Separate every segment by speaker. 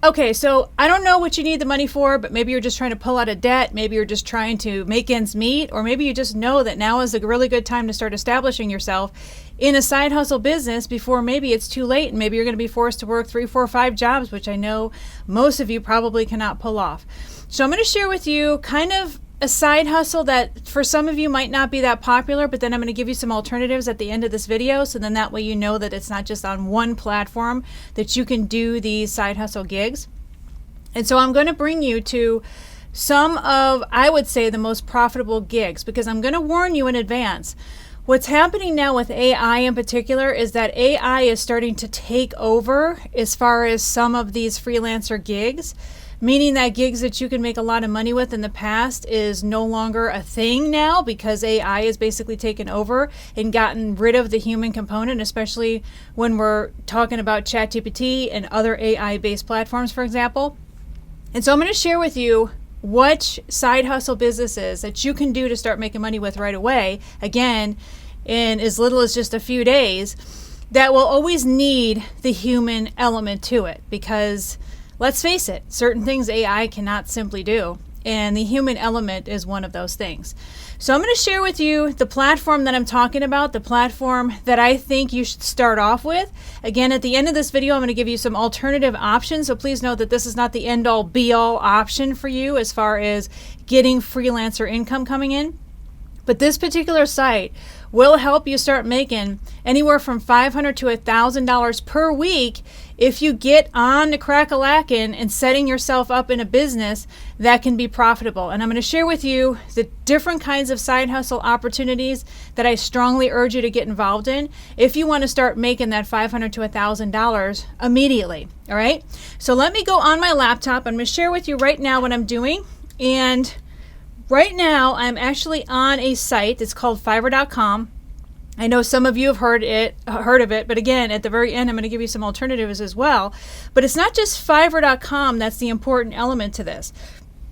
Speaker 1: Okay, so I don't know what you need the money for, but maybe you're just trying to pull out of debt. Maybe you're just trying to make ends meet, or maybe you just know that now is a really good time to start establishing yourself in a side hustle business before maybe it's too late and maybe you're going to be forced to work 3, 4, 5 jobs, which I know most of you probably cannot pull off. So I'm going to share with you kind of a side hustle that for some of you might not be that popular, but then I'm going to give you some alternatives at the end of this video, so then that way you know that it's not just on one platform that you can do these side hustle gigs. And so I'm going to bring you to some of, I would say, the most profitable gigs, because I'm going to warn you in advance. What's happening now with AI in particular is that AI is starting to take over as far as some of these freelancer gigs, meaning that gigs that you can make a lot of money with in the past is no longer a thing now, because AI has basically taken over and gotten rid of the human component, especially when we're talking about ChatGPT and other AI-based platforms, for example. And so I'm going to share with you what side hustle businesses that you can do to start making money with right away, again, in as little as just a few days, that will always need the human element to it, because let's face it, certain things AI cannot simply do, and the human element is one of those things. So I'm going to share with you the platform that I'm talking about, the platform that I think you should start off with. Again, at the end of this video, I'm going to give you some alternative options, so please note that this is not the end-all be-all option for you as far as getting freelancer income coming in. But this particular site will help you start making anywhere from $500 to $1,000 per week if you get on the crack-a-lackin' and setting yourself up in a business that can be profitable. And I'm going to share with you the different kinds of side hustle opportunities that I strongly urge you to get involved in if you want to start making that $500 to $1,000 immediately. All right? So let me go on my laptop. I'm going to share with you right now what I'm doing. And right now, I'm actually on a site that's called Fiverr.com. I know some of you have heard of it, but again, at the very end, I'm going to give you some alternatives as well. But it's not just Fiverr.com that's the important element to this.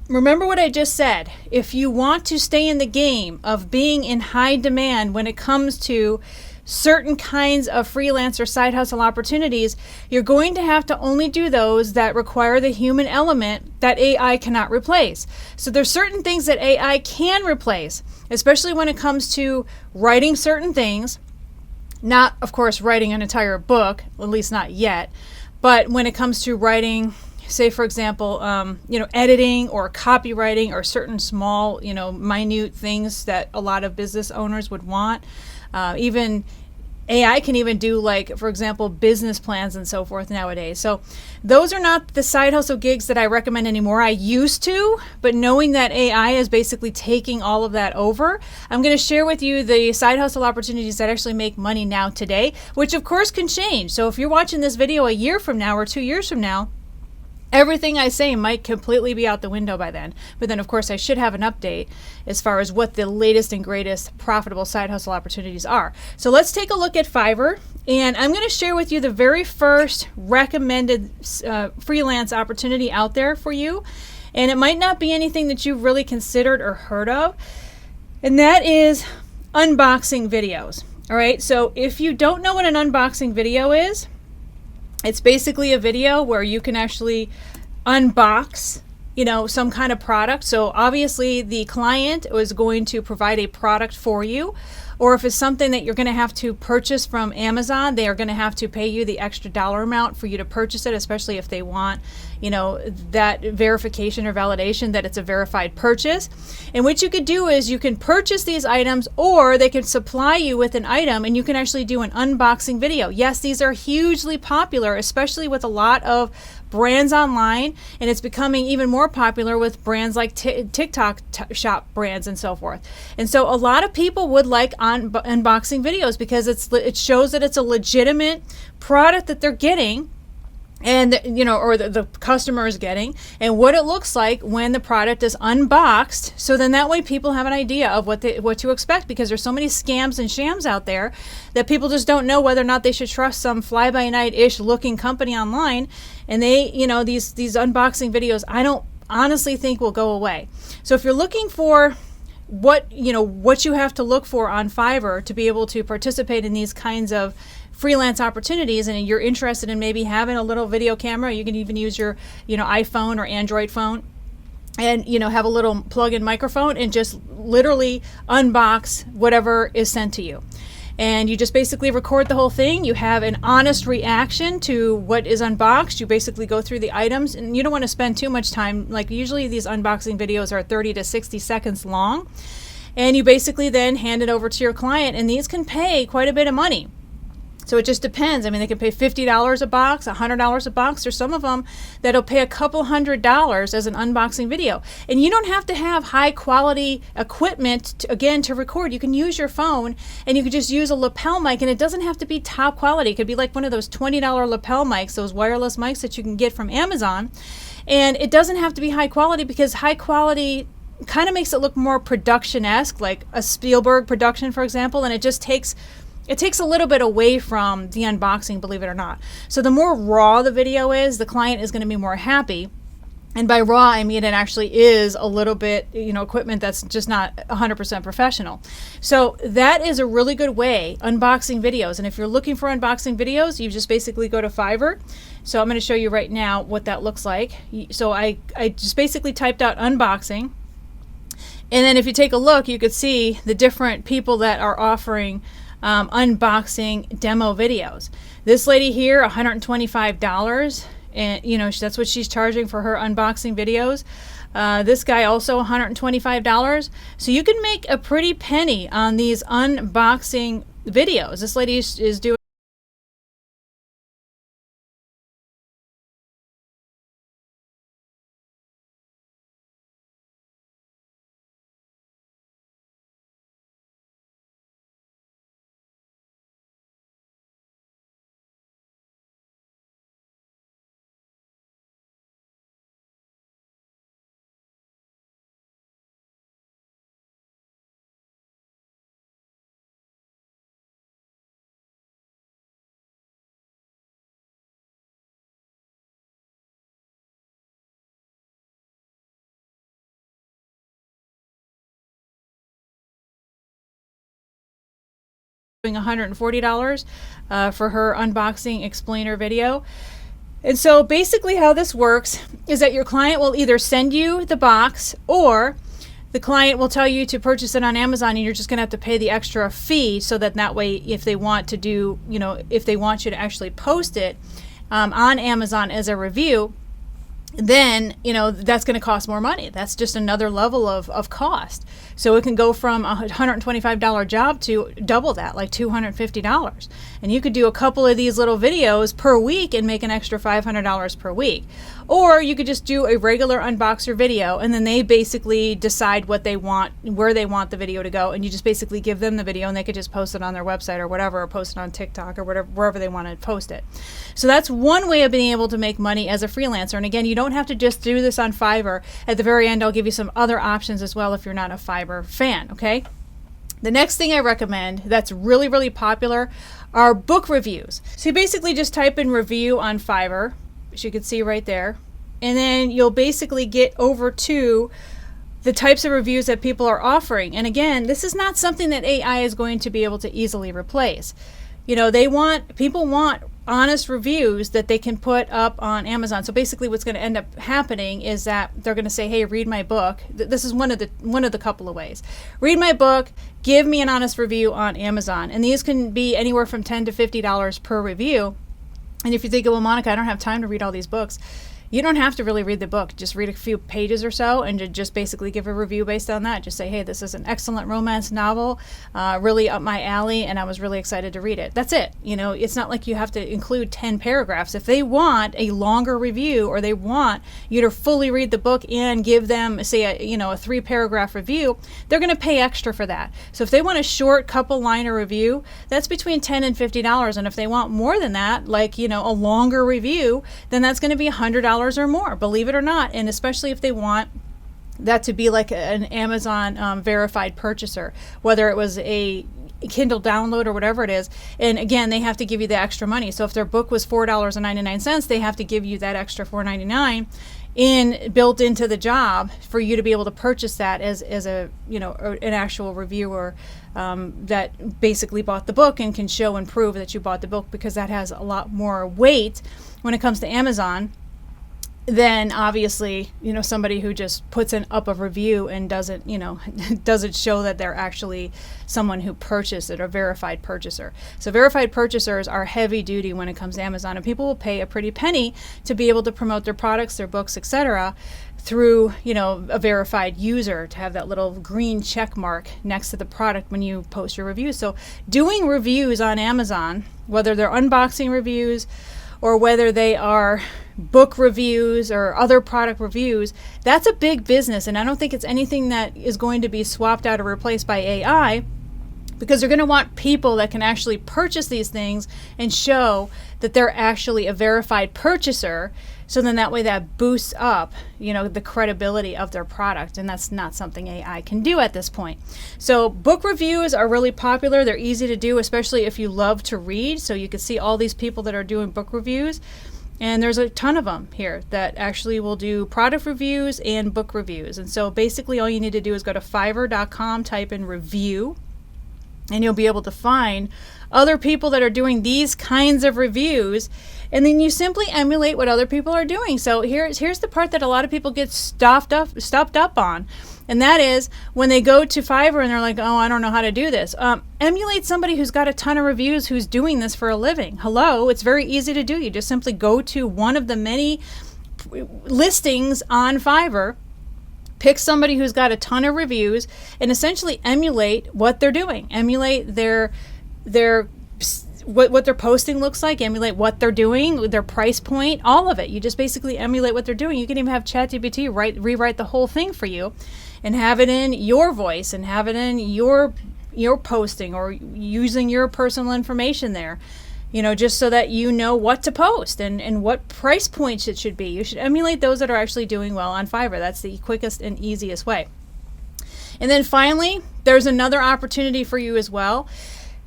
Speaker 1: Remember what I just said. If you want to stay in the game of being in high demand when it comes to certain kinds of freelancer side hustle opportunities, you're going to have to only do those that require the human element that AI cannot replace. So there's certain things that AI can replace, especially when it comes to writing certain things. Not, of course, writing an entire book, at least not yet, but when it comes to writing, say, for example, editing or copywriting or certain small, minute things that a lot of business owners would want. Even AI can even do, like, for example, business plans and so forth nowadays. So those are not the side hustle gigs that I recommend anymore. I used to, but knowing that AI is basically taking all of that over, I'm going to share with you the side hustle opportunities that actually make money now today, which of course can change. So if you're watching this video a year from now or 2 years from now, everything I say might completely be out the window by then. But then, of course, I should have an update as far as what the latest and greatest profitable side hustle opportunities are. So let's take a look at Fiverr. And I'm going to share with you the very first recommended freelance opportunity out there for you. And it might not be anything that you've really considered or heard of. And that is unboxing videos. All right. So if you don't know what an unboxing video is, it's basically a video where you can actually unbox, some kind of product. So obviously the client is going to provide a product for you, or if it's something that you're going to have to purchase from Amazon, they are going to have to pay you the extra dollar amount for you to purchase it, especially if they want, that verification or validation that it's a verified purchase. And what you could do is you can purchase these items, or they can supply you with an item and you can actually do an unboxing video. Yes, these are hugely popular, especially with a lot of brands online, and it's becoming even more popular with brands like TikTok shop brands and so forth. And so a lot of people would like unboxing videos because it shows that it's a legitimate product that they're getting, and or the customer is getting, and what it looks like when the product is unboxed. So then that way people have an idea of what to expect, because there's so many scams and shams out there that people just don't know whether or not they should trust some fly-by-night-ish looking company online. And they, these unboxing videos, I don't honestly think will go away. So if you're looking for what you have to look for on Fiverr to be able to participate in these kinds of freelance opportunities, and you're interested in maybe having a little video camera. You can even use your iPhone or Android phone, and have a little plug-in microphone and just literally unbox whatever is sent to you. And you just basically record the whole thing. You have an honest reaction to what is unboxed. You basically go through the items, and you don't want to spend too much time. Like, usually these unboxing videos are 30 to 60 seconds long. And you basically then hand it over to your client, and these can pay quite a bit of money. So it just depends. I mean, they can pay $50 a box, $100 a box. There's some of them that'll pay a couple $100 as an unboxing video. And you don't have to have high quality equipment to record. You can use your phone, and you can just use a lapel mic, and it doesn't have to be top quality. It could be like one of those $20 lapel mics, those wireless mics that you can get from Amazon. And it doesn't have to be high quality, because high quality kind of makes it look more production-esque, like a Spielberg production, for example, and it takes a little bit away from the unboxing, believe it or not. So the more raw the video is, the client is going to be more happy. And by raw, I mean it actually is a little bit, equipment that's just not 100% professional. So that is a really good way, unboxing videos. And if you're looking for unboxing videos, you just basically go to Fiverr. So I'm going to show you right now what that looks like. So I just basically typed out unboxing. And then if you take a look, you could see the different people that are offering unboxing demo videos. This lady here, $125, and that's what she's charging for her unboxing videos. This guy also $125. So you can make a pretty penny on these unboxing videos. This lady is doing $140 for her unboxing explainer video. And so basically how this works is that your client will either send you the box, or the client will tell you to purchase it on Amazon, and you're just going to have to pay the extra fee, so that way if they want to do, if they want you to actually post it on Amazon as a review, then that's going to cost more money. That's just another level of cost. So it can go from a $125 job to double that, like $250. And you could do a couple of these little videos per week and make an extra $500 per week. Or you could just do a regular unboxer video, and then they basically decide what they want, where they want the video to go, and you just basically give them the video, and they could just post it on their website or whatever, or post it on TikTok or whatever, wherever they want to post it. So that's one way of being able to make money as a freelancer. And again, you don't have to just do this on Fiverr. At the very end, I'll give you some other options as well if you're not a Fiverr fan, okay? The next thing I recommend that's really, really popular are book reviews. So you basically just type in review on Fiverr, as you can see right there, and then you'll basically get over to the types of reviews that people are offering. And again, this is not something that AI is going to be able to easily replace. People want honest reviews that they can put up on Amazon. So basically what's going to end up happening is that they're going to say, hey, read my book. This is one of the couple of ways. Read my book, give me an honest review on Amazon. And these can be anywhere from $10 to $50 per review. And if you think, well, Monica, I don't have time to read all these books. You don't have to really read the book. Just read a few pages or so and just basically give a review based on that. Just say, hey, this is an excellent romance novel, really up my alley, and I was really excited to read it. That's it. It's not like you have to include 10 paragraphs. If they want a longer review, or they want you to fully read the book and give them, say, a 3-paragraph review, they're going to pay extra for that. So if they want a short couple-liner review, that's between $10 and $50. And if they want more than that, like, a longer review, then that's going to be $100 or more, believe it or not. And especially if they want that to be like an Amazon verified purchaser, whether it was a Kindle download or whatever it is. And again, they have to give you the extra money. So if their book was $4.99, they have to give you that extra $4.99 built into the job for you to be able to purchase that as a an actual reviewer that basically bought the book and can show and prove that you bought the book, because that has a lot more weight when it comes to Amazon than obviously somebody who just puts up a review and doesn't doesn't show that they're actually someone who purchased it, or verified purchaser. So verified purchasers are heavy duty when it comes to Amazon, and people will pay a pretty penny to be able to promote their products, their books, etc., through a verified user, to have that little green check mark next to the product when you post your review. So doing reviews on Amazon, whether they're unboxing reviews or whether they are book reviews or other product reviews, that's a big business. And I don't think it's anything that is going to be swapped out or replaced by AI, because they're going to want people that can actually purchase these things and show that they're actually a verified purchaser. So then that way that boosts up, the credibility of their product. And that's not something AI can do at this point. So book reviews are really popular. They're easy to do, especially if you love to read. So you can see all these people that are doing book reviews. And there's a ton of them here that actually will do product reviews and book reviews. And so basically all you need to do is go to Fiverr.com, type in review, and you'll be able to find other people that are doing these kinds of reviews. And then you simply emulate what other people are doing. So here's the part that a lot of people get stopped up on. And that is when they go to Fiverr and they're like, oh, I don't know how to do this. Emulate somebody who's got a ton of reviews, who's doing this for a living. Hello, it's very easy to do. You just simply go to one of the many listings on Fiverr, pick somebody who's got a ton of reviews, and essentially emulate what they're doing. Emulate their what their posting looks like, emulate what they're doing, their price point, all of it. You just basically emulate what they're doing. You can even have ChatGPT rewrite the whole thing for you and have it in your voice and have it in your posting, or using your personal information there, just so that you know what to post and what price points it should be. You should emulate those that are actually doing well on Fiverr. That's the quickest and easiest way. And then finally, there's another opportunity for you as well.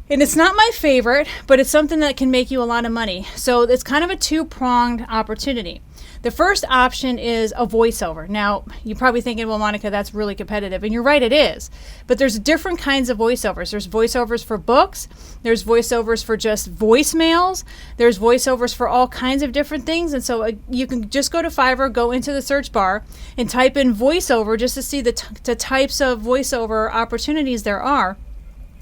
Speaker 1: And it's not my favorite, but it's something that can make you a lot of money. So it's kind of a two-pronged opportunity. The first option is a voiceover. Now, you're probably thinking, well, Monica, that's really competitive. And you're right, it is. But there's different kinds of voiceovers. There's voiceovers for books. There's voiceovers for just voicemails. There's voiceovers for all kinds of different things. And so you can just go to Fiverr, go into the search bar, and type in voiceover just to see the types of voiceover opportunities there are.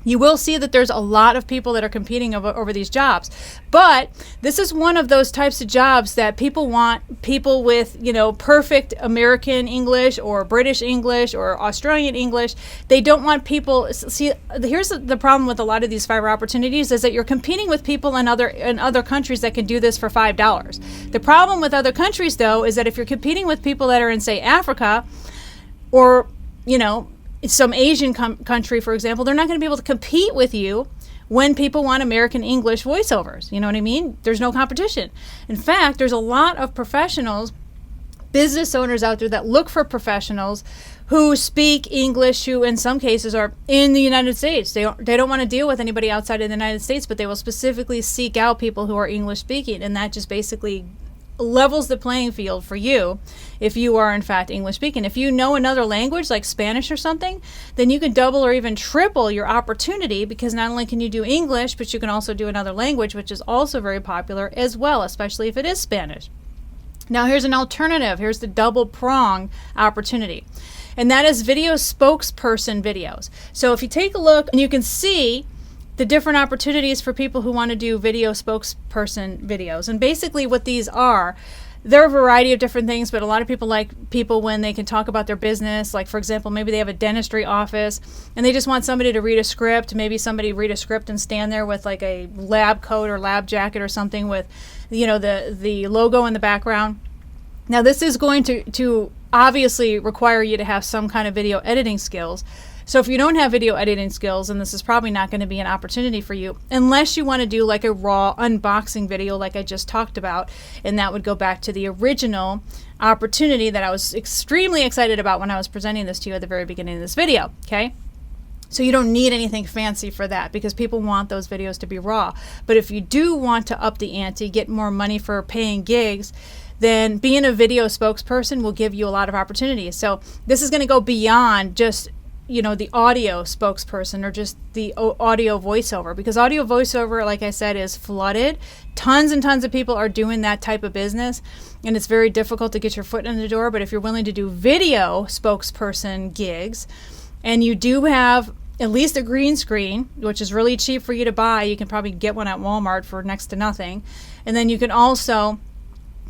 Speaker 1: You will see that there's a lot of people that are competing over these jobs. But this is one of those types of jobs that people want people with, perfect American English or British English or Australian English. They don't want people. See, here's the problem with a lot of these Fiverr opportunities is that you're competing with people in other countries that can do this for $5. The problem with other countries, though, is that if you're competing with people that are in, say, Africa or, some Asian country, for example, they're not going to be able to compete with you when people want American English voiceovers. You know what I mean? There's no competition. In fact, there's a lot of professionals, business owners out there that look for professionals who speak English, who in some cases are in the United States. They don't want to deal with anybody outside of the United States, but they will specifically seek out people who are English speaking, and that just basically levels the playing field for you if you are in fact English speaking. If you know another language like Spanish or something, then you can double or even triple your opportunity, because not only can you do English, but you can also do another language, which is also very popular as well, especially if it is Spanish. Now here's an alternative. Here's the double prong opportunity, and that is video spokesperson videos. So if you take a look, and you can see the different opportunities for people who want to do video spokesperson videos. And basically what these are, they're a variety of different things, but a lot of people like people when they can talk about their business. Like, for example, maybe they have a dentistry office and they just want somebody to read a script. Maybe somebody read a script and stand there with like a lab coat or lab jacket or something with, the logo in the background. Now, this is going to obviously require you to have some kind of video editing skills. So if you don't have video editing skills, then this is probably not going to be an opportunity for you, unless you want to do like a raw unboxing video like I just talked about, and that would go back to the original opportunity that I was extremely excited about when I was presenting this to you at the very beginning of this video, okay? So you don't need anything fancy for that because people want those videos to be raw. But if you do want to up the ante, get more money for paying gigs, then being a video spokesperson will give you a lot of opportunities. So this is going to go beyond just, you know, the audio spokesperson or just the audio voiceover, because audio voiceover, like I said, is flooded. Tons and tons of people are doing that type of business, and it's very difficult to get your foot in the door. But if you're willing to do video spokesperson gigs, and you do have at least a green screen, which is really cheap for you to buy, you can probably get one at Walmart for next to nothing. And then you can also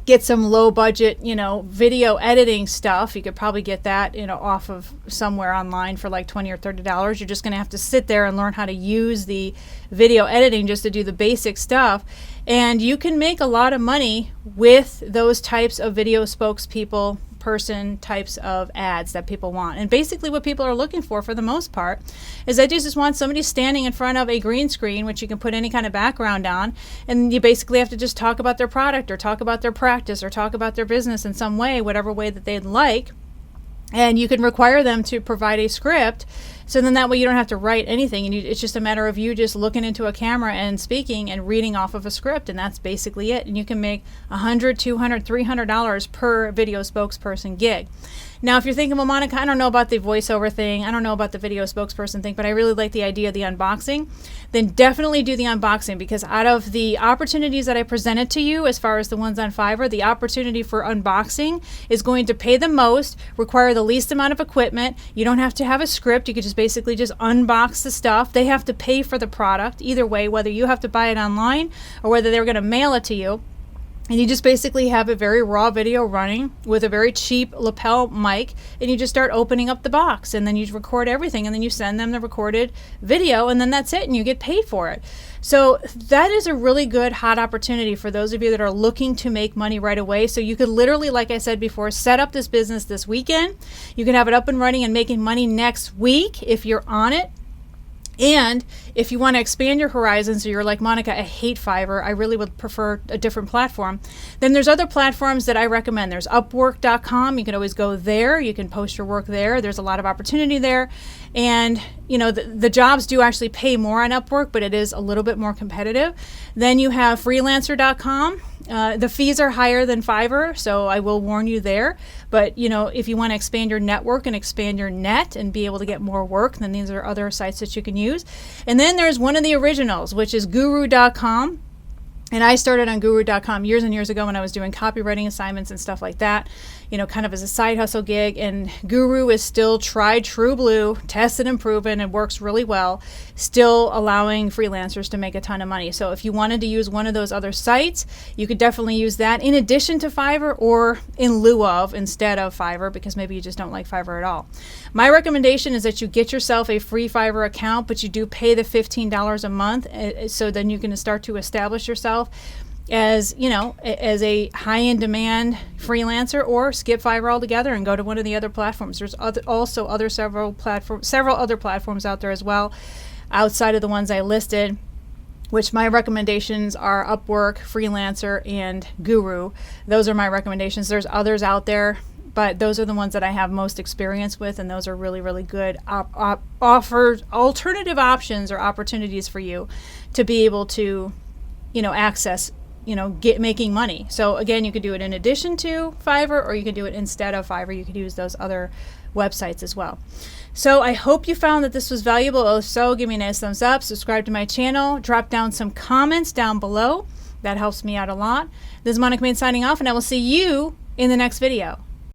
Speaker 1: get some low budget, you know, video editing stuff. You could probably get that, you know, off of somewhere online for like $20 or $30. You're just going to have to sit there and learn how to use the video editing just to do the basic stuff. And you can make a lot of money with those types of video spokespeople person types of ads that people want. And basically what people are looking for the most part, is they just want somebody standing in front of a green screen, which you can put any kind of background on, and you basically have to just talk about their product or talk about their practice or talk about their business in some way, whatever way that they'd like. And you can require them to provide a script. So then that way you don't have to write anything. And it's just a matter of you just looking into a camera and speaking and reading off of a script. And that's basically it. And you can make $100, $200, $300 per video spokesperson gig. Now, if you're thinking, well, Monica, I don't know about the voiceover thing. I don't know about the video spokesperson thing, but I really like the idea of the unboxing. Then definitely do the unboxing, because out of the opportunities that I presented to you, as far as the ones on Fiverr, the opportunity for unboxing is going to pay the most, require the least amount of equipment. You don't have to have a script. You could just basically just unbox the stuff. They have to pay for the product either way, whether you have to buy it online or whether they're going to mail it to you. And you just basically have a very raw video running with a very cheap lapel mic, and you just start opening up the box, and then you record everything, and then you send them the recorded video, and then that's it, and you get paid for it. So that is a really good hot opportunity for those of you that are looking to make money right away. So you could literally, like I said before, set up this business this weekend. You can have it up and running and making money next week if you're on it. And if you want to expand your horizons, so you're like, Monica, I hate Fiverr, I really would prefer a different platform, then there's other platforms that I recommend. There's Upwork.com. You can always go there. You can post your work there. There's a lot of opportunity there. And, you know, the jobs do actually pay more on Upwork, but it is a little bit more competitive. Then you have Freelancer.com. The fees are higher than Fiverr, so I will warn you there. But, you know, if you want to expand your network and expand your net and be able to get more work, then these are other sites that you can use. And then there's one of the originals, which is Guru.com. And I started on Guru.com years and years ago when I was doing copywriting assignments and stuff like that, you know, kind of as a side hustle gig. And Guru is still tried, true blue, tested and proven, and works really well, still allowing freelancers to make a ton of money. So if you wanted to use one of those other sites, you could definitely use that in addition to Fiverr, or in lieu of, instead of Fiverr, because maybe you just don't like Fiverr at all. My recommendation is that you get yourself a free Fiverr account, but you do pay the $15 a month, so then you can start to establish yourself as, you know, as a high-end demand freelancer, or skip Fiverr altogether and go to one of the other platforms. There's several other platforms out there as well, outside of the ones I listed, which my recommendations are Upwork, Freelancer, and Guru. Those are my recommendations. There's others out there, but those are the ones that I have most experience with, and those are really, really good alternative options or opportunities for you to be able to, you know, access, you know, making money. So again, you could do it in addition to Fiverr, or you could do it instead of Fiverr. You could use those other websites as well. So I hope you found that this was valuable. If so, give me a nice thumbs up, subscribe to my channel, drop down some comments down below. That helps me out a lot. This is Monica Main signing off, and I will see you in the next video.